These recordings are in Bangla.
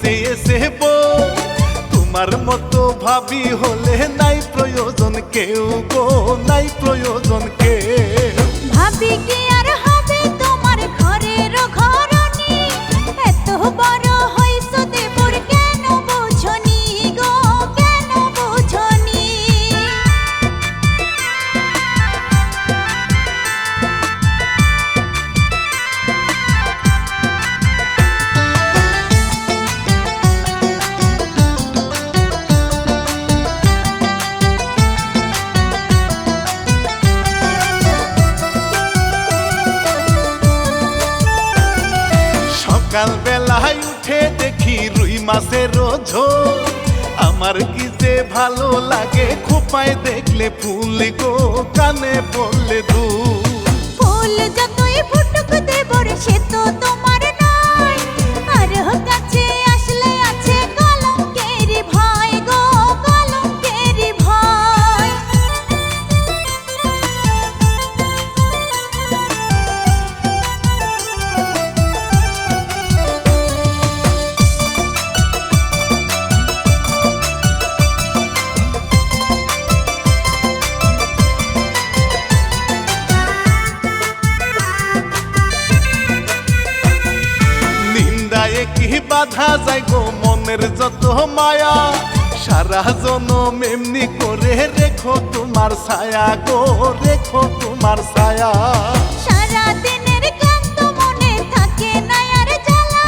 চেয়েছে বউ, তোমার মতো ভাবি হলে নাই প্রয়োজন কেউ গো, নাই প্রয়োজন কেউ। ভাবি কি আর হবে তোমার ঘরের ঘরনি, এত বড় হইছো দেবর কেন বুঝনি গো, কেন বুঝনি। সকাল বেলায় উঠে দেখি রুই মাছের ঝোল, আমার কি যে ভালো লাগে খোপায় দেখলে ফুল গো, কানে পড়লে দুল। ফুল যতই ফুটুক দেবর সে তো তোমার নয়, আর কাছে আসলে আছে কলঙ্কের ভয় গো, কলঙ্কের ভয়। নিন্দায় কি বাধা যায় গো মনের যত মায়া, সারা জনম এমনি করে রেখো তোমার ছায়া গো, রেখো তোমার ছায়া। সারা দিনের ক্লান্ত মনে থাকে না আর জ্বালা,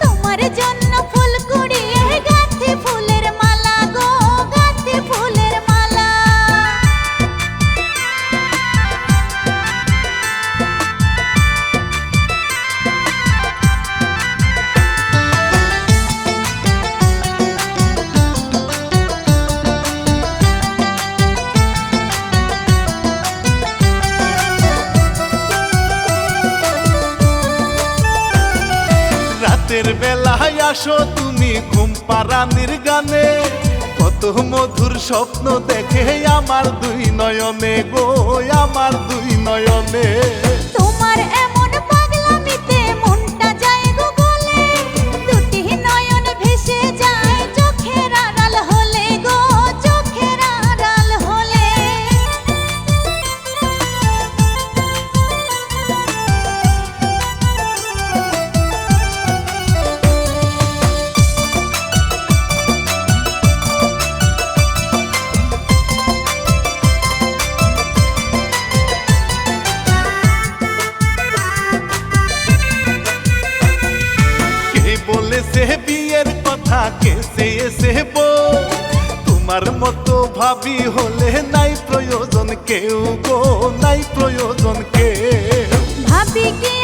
তোমার জন্য ফুল কুড়িয়ে গাঁথি ফুলের মালা গো, গাঁথি ফুলের মালা। রাতের বেলায় আসো তুমি ঘুম পাড়ানির গানে, কত মধুর স্বপ্ন দেখে আমার দুই নয়নে গো, আমার দুই নয়নে। তোমার এমন পাগলামিতে মনটা যায় গো গলে, দুটি নয়ন ভেসে যায় চোখের আড়াল হলে গো, চোখের আড়াল হলে। কে বলেছে বিয়ের কথা, কে চেয়েছে বউ, তোমার মতো ভাবি হলে নাই প্রয়োজন কেউ গো, নাই প্রয়োজন কেউ। ভাবি কি